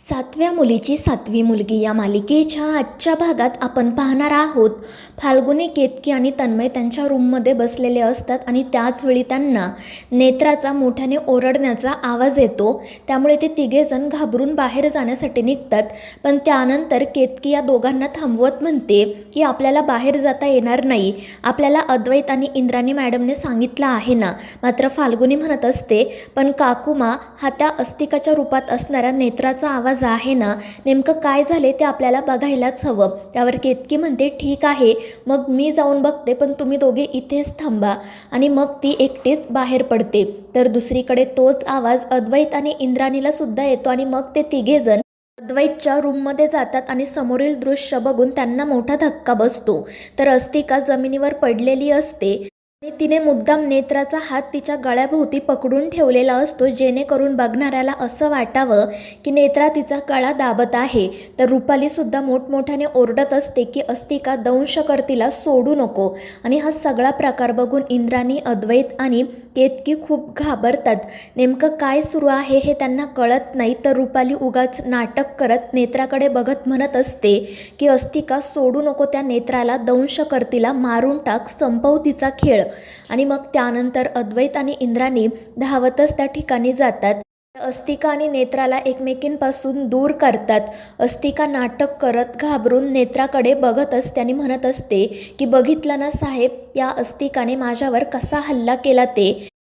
सातव्या मुलीची सातवी मुलगी या मालिकेच्या आजच्या भागात आपण पाहणार आहोत. फाल्गुनी, केतकी आणि तन्मय त्यांच्या रूममध्ये बसलेले असतात आणि त्याचवेळी त्यांना नेत्राचा मोठ्याने ओरडण्याचा आवाज येतो. त्यामुळे ते तिघेजण घाबरून बाहेर जाण्यासाठी निघतात. पण त्यानंतर केतकी या दोघांना थांबवत म्हणते की आपल्याला बाहेर जाता येणार नाही, आपल्याला अद्वैत आणि इंद्राणी मॅडमने सांगितलं आहे ना. मात्र फाल्गुनी म्हणत असते, पण काकुमा, हा त्या अस्तिकाच्या रूपात असणाऱ्या नेत्राचा आवाज आहे ना, नेमकं काय झाले ते आपल्याला बघायलाच हवं. त्यावर केतकी म्हणते, ठीक आहे, मग मी जाऊन बघते, पण तुम्ही दोघे इथेच थांबा. आणि मग ती एकटीच बाहेर पडते. तर दुसरीकडे तोच आवाज अद्वैत आणि इंद्राणीला सुद्धा येतो आणि मग ते तिघेजण अद्वैतच्या रूममध्ये जातात आणि समोरील दृश्य बघून त्यांना मोठा धक्का बसतो. तर अस्तिका जमिनीवर पडलेली असते आणि तिने मुद्दाम नेत्राचा हात तिच्या गळ्याभोवती पकडून ठेवलेला असतो, जेणेकरून बघणाऱ्याला असं वाटावं की नेत्रा तिचा गळा दाबत आहे. तर रुपाली सुद्धा मोठमोठ्याने ओरडत असते की अस्तिका, दंश कर, तिला सोडू नको. आणि हा सगळा प्रकार बघून इंद्राणी, अद्वैत आणि केतकी खूप घाबरतात. नेमकं काय सुरू आहे हे त्यांना कळत नाही. तर रुपाली उगाच नाटक करत नेत्राकडे बघत म्हणत असते की अस्तिका, सोडू नको त्या नेत्राला, दंश कर, तिला मारून टाक, संपव तिचा खेळ. आणि मग त्यानंतर अद्वैत आणि इंद्राणी धावतच त्या ठिकाणी जातात. अस्तिका आणि नेत्राला एकमेकींपासून दूर करतात. अस्तिका नाटक करत घाबरून नेत्राकडे बघत असते आणि म्हणत असते की बघितलं ना साहेब, या अस्तिकाने माझ्यावर कसा हल्ला केला ते.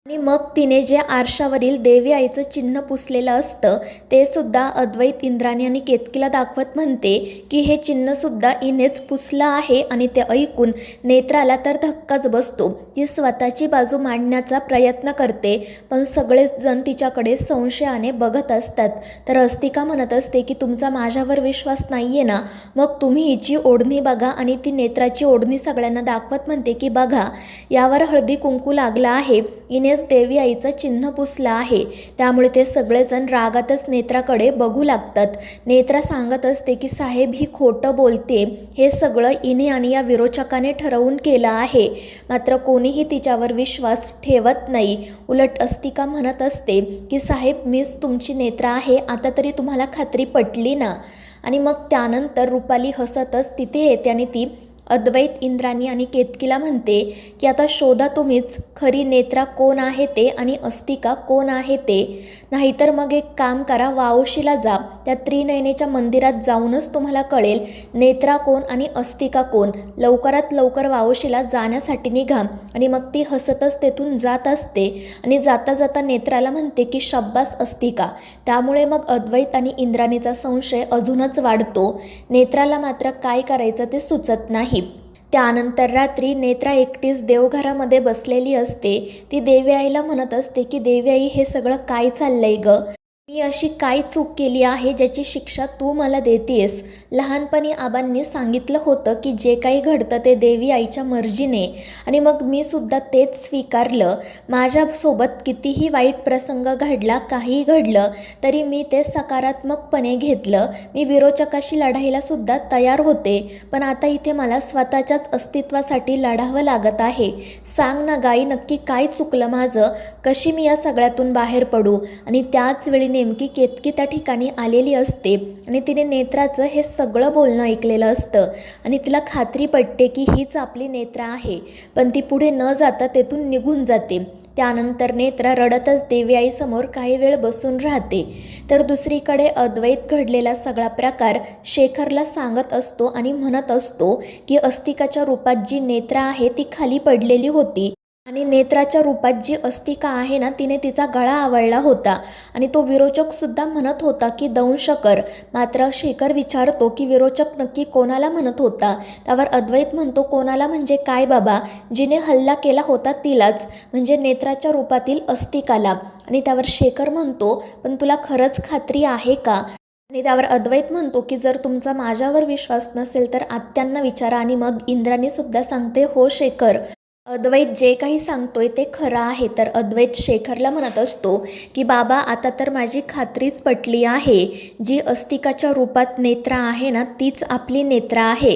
आणि मग तिने जे आरशावरील देवी आईचं चिन्ह पुसलेलं असतं ते सुद्धा अद्वैत, इंद्राणी आणि केतकीला दाखवत म्हणते की हे चिन्हसुद्धा इनेच पुसलं आहे. आणि ते ऐकून नेत्राला तर धक्काच बसतो. ती स्वतःची बाजू मांडण्याचा प्रयत्न करते, पण सगळेच जण तिच्याकडे संशयाने बघत असतात. तर अस्तिका म्हणत असते की तुमचा माझ्यावर विश्वास नाही आहे ना, मग तुम्ही हिची ओढणी बघा. आणि ती नेत्राची ओढणी सगळ्यांना दाखवत म्हणते की बघा, यावर हळदी कुंकू लागला आहे, इने देवी आईचं चिन्ह पुसलं आहे. त्यामुळे ते सगळेजण रागातच नेत्राकडे बघू लागतात. नेत्रा सांगत असते की साहेब, ही खोटं बोलते, हे सगळं इने आणि या विरोचकाने ठरवून केलं आहे. मात्र कोणीही तिच्यावर विश्वास ठेवत नाही. उलट अस्तिका म्हणत असते की साहेब, मीच तुमची नेत्रा आहे, आता तरी तुम्हाला खात्री पटली ना. आणि मग त्यानंतर रुपाली हसतच तिथे येते आणि ती अद्वैत, इंद्राणी आणि केतकीला म्हणते की आता शोधा तुम्हीच खरी नेत्रा कोण आहे ते आणि अस्तिका कोण आहे ते. नाहीतर मग एक काम करा, वावशीला जा, त्या त्रिनयनेच्या मंदिरात जाऊनच तुम्हाला कळेल नेत्रा कोण आणि अस्तिका कोण. लवकरात लवकर वावशीला जाण्यासाठी निघा. आणि मग ती हसतच तेथून जात असते आणि जाता जाता नेत्राला म्हणते की शब्बास अस्तिका. त्यामुळे मग अद्वैत आणि इंद्राणीचा संशय अजूनच वाढतो. नेत्राला मात्र काय करायचं ते सुचत नाही. त्यानंतर रात्री नेत्रा एकटीच देवघरामध्ये बसलेली असते. ती देवी आईला म्हणत असते की देवी आई, हे सगळं काय चाललंय ग? मी अशी काय चूक केली आहे ज्याची शिक्षा तू मला देतेस? लहानपणी आबांनी सांगितलं होतं की जे काही घडतं ते देवी आईच्या मर्जीने, आणि मग मी सुद्धा तेच स्वीकारलं. माझ्यासोबत कितीही वाईट प्रसंग घडला, काहीही घडलं तरी मी ते सकारात्मकपणे घेतलं. मी विरोचकाशी लढायला सुद्धा तयार होते. पण आता इथे मला स्वतःच्याच अस्तित्वासाठी लढावं लागत आहे. सांग ना गाई, नक्की काय चुकलं माझं? कशी मी या सगळ्यातून बाहेर पडू? आणि त्याच वेळी नेमकी केतकी त्या ठिकाणी आलेली असते आणि तिने नेत्राचं हे सगळं बोलणं ऐकलेलं असतं आणि तिला खात्री पडते की हीच आपली नेत्रा आहे. पण ती पुढे न जाता तेथून निघून जाते. त्यानंतर नेत्रा रडतच देवी आईसमोर काही वेळ बसून राहते. तर दुसरीकडे अद्वैत घडलेला सगळा प्रकार शेखरला सांगत असतो आणि म्हणत असतो की अस्तिकाच्या रूपात जी नेत्रा आहे ती खाली पडलेली होती आणि नेत्राच्या रूपात जी अस्तिका आहे ना, तिने तिचा गळा आवळला होता. आणि तो विरोचक सुद्धा म्हणत होता की दंश कर. मात्र शेखर विचारतो की विरोचक नक्की कोणाला म्हणत होता? त्यावर अद्वैत म्हणतो, कोणाला म्हणजे काय बाबा? जिने हल्ला केला होता तिलाच, म्हणजे नेत्राच्या रूपातील अस्तिकाला. आणि त्यावर शेखर म्हणतो, पण तुला खरंच खात्री आहे का? आणि त्यावर अद्वैत म्हणतो की जर तुमचा माझ्यावर विश्वास नसेल तर आत्यांना विचारा. आणि मग इंद्राणी सुद्धा सांगते, हो शेखर, अद्वैत जे काही सांगतोय ते खरं आहे. तर अद्वैत शेखरला म्हणत असतो की बाबा, आता तर माझी खात्रीच पटली आहे, जी अस्तिकाच्या रूपात नेत्रा आहे ना, तीच आपली नेत्रा आहे.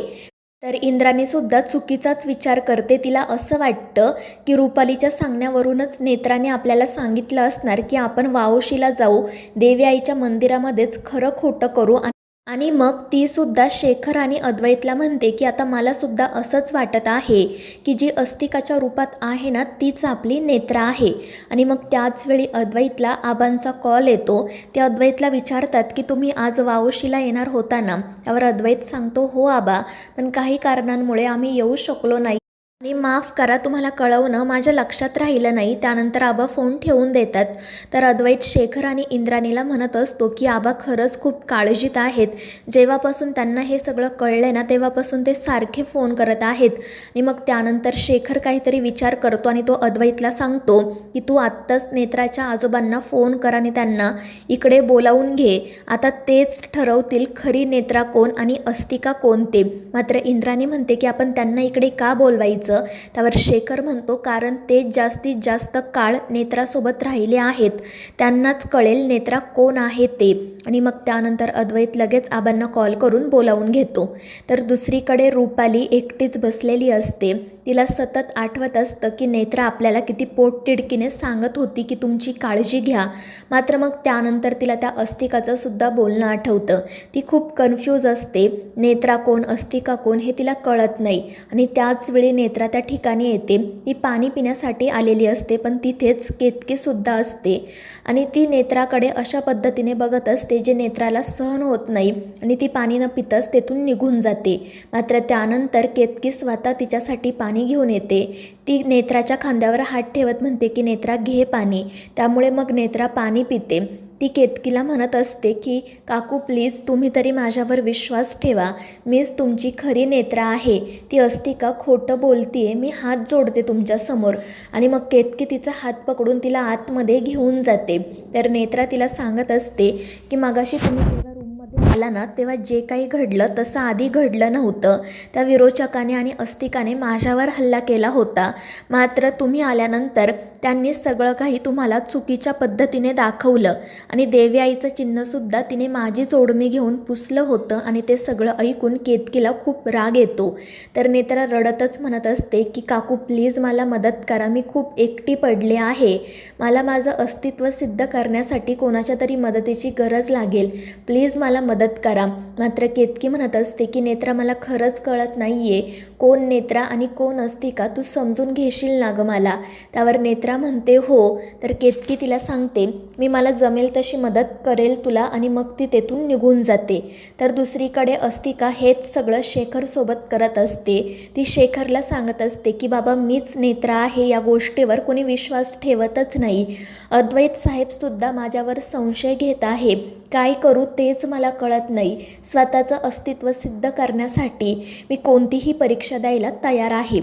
तर इंद्राणी सुद्धा चुकीचाच विचार करते. तिला असं वाटतं की रुपालीच्या सांगण्यावरूनच नेत्राने आपल्याला सांगितलं असणार की आपण वावोशीला जाऊ, देवी आईच्या मंदिरामध्येच खरं खोटं करू. आणि मग ती सुद्धा शेखर आणि अद्वैतला म्हणते की आता मला सुद्धा असंच वाटत आहे की जी अस्तिकाच्या रूपात आहे ना तीच आपली नेत्रा आहे. आणि मग त्याच वेळी अद्वैतला आबांचा कॉल येतो. ते अद्वैतला विचारतात की तुम्ही आज वावोशीला येणार होता ना. त्यावर अद्वैत सांगतो हो आबा, पण काही कारणांमुळे आम्ही येऊ शकलो नाही आणि माफ करा, तुम्हाला कळवणं माझ्या लक्षात राहिलं नाही. त्यानंतर आबा फोन ठेवून देतात. तर अद्वैत शेखर आणि इंद्राणीला म्हणत असतो की आबा खरंच खूप काळजीत आहेत. जेव्हापासून त्यांना हे सगळं कळलं ना तेव्हापासून ते सारखे फोन करत आहेत. आणि मग त्यानंतर शेखर काहीतरी विचार करतो आणि तो अद्वैतला सांगतो की तू आत्ताच नेत्राच्या आजोबांना फोन कर आणि त्यांना इकडे बोलावून घे. आता तेच ठरवतील खरी नेत्रा कोण आणि अस्तिका कोण ते. मात्र इंद्राणी म्हणते की आपण त्यांना इकडे का बोलवायचं. त्यावर शेखर म्हणतो कारण ते जास्तीत जास्त काळ नेत्रासोबत राहिले आहेत, त्यांनाच कळेल नेत्रा कोण आहे ते. आणि मग त्यानंतर अद्वैत लगेच आबांना कॉल करून बोलावून घेतो. तर दुसरीकडे रुपाली एकटीच बसलेली असते. तिला सतत आठवत असतं की नेत्रा आपल्याला किती पोटतिडकीने सांगत होती की तुमची काळजी घ्या. मात्र मग त्यानंतर तिला त्या अस्तिकाचं सुद्धा बोलणं आठवतं. ती खूप कन्फ्यूज असते. नेत्रा कोण अस्तिका कोण हे तिला कळत नाही. आणि त्याच वेळी नेत्रा त्या ठिकाणी येते. ती पाणी पिण्यासाठी आलेली असते, पण तिथेच केतकीसुद्धा असते. आणि ती नेत्राकडे अशा पद्धतीने बघत असते जे नेत्राला सहन होत नाही आणि ती पाणी न पिताच तेथून निघून जाते. मात्र त्यानंतर केतकी स्वतः तिच्यासाठी पाणी घेऊन येते. ती नेत्राच्या खांद्यावर हात ठेवत म्हणते की नेत्रा घे पाणी. त्यामुळे मग नेत्रा पाणी पिते. ती केतकीला म्हणत असते की काकू प्लीज तुम्ही तरी माझ्यावर विश्वास ठेवा, मीच तुमची खरी नेत्रा आहे. ती अस्तिका खोटं बोलतीये, मी हात जोडते तुमच्यासमोर. आणि मग केतकी तिचा हात पकडून तिला आतमध्ये घेऊन जाते. तर नेत्रा तिला सांगत असते की मगाशी तुम्ही जेव्हा रूममध्ये आला ना तेव्हा जे काही घडलं तसं आधी घडलं नव्हतं. त्या विरोचकाने आणि अस्तिकाने माझ्यावर हल्ला केला होता. मात्र तुम्ही आल्यानंतर त्यांनी सगळं काही तुम्हाला चुकीच्या पद्धतीने दाखवलं आणि देवी आईचं चिन्हसुद्धा तिने माझी जोडणी घेऊन पुसलं होतं. आणि ते सगळं ऐकून केतकीला खूप राग येतो. तर नेत्रा रडतच म्हणत असते की काकू प्लीज मला मदत करा, मी खूप एकटी पडले आहे. मला माझं अस्तित्व सिद्ध करण्यासाठी कोणाच्या तरी मदतीची गरज लागेल, प्लीज मला मदत करा. मात्र केतकी म्हणत असते की नेत्रा मला खरंच कळत नाही आहे कोण नेत्रा आणि कोण अस्तिका, तू समजून घेशील ना गं मला. त्यावर नेत्रा म्हणते हो. तर केतकी तिला सांगते मी मला जमेल तशी मदत करेल तुला. आणि मग ती तेथून निघून जाते. तर दुसरीकडे अस्तिका हेच सगळं शेखरसोबत करत असते. ती शेखरला सांगत असते की बाबा मीच नेत्रा आहे, या गोष्टीवर कोणी विश्वास ठेवतच नाही. अद्वैत साहेबसुद्धा माझ्यावर संशय घेत आहे, काय करू तेच मला कळत नाही. स्वतःचं अस्तित्व सिद्ध करण्यासाठी मी कोणतीही परीक्षा द्यायला तयार आहे.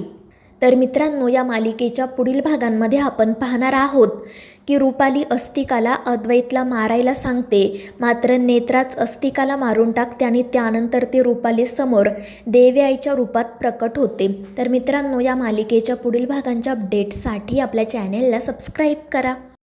तर मित्रांनो, या मालिकेच्या पुढील भागांमध्ये आपण पाहणार आहोत की रुपाली अस्तिकाला अद्वैतला मारायला सांगते. मात्र नेत्राच अस्तिकाला मारून टाकते आणि त्यानंतर ती रुपालीसमोर देवी आईच्या रूपात प्रकट होते. तर मित्रांनो, या मालिकेच्या पुढील भागांच्या अपडेटसाठी आपल्या चॅनेलला सबस्क्राईब करा.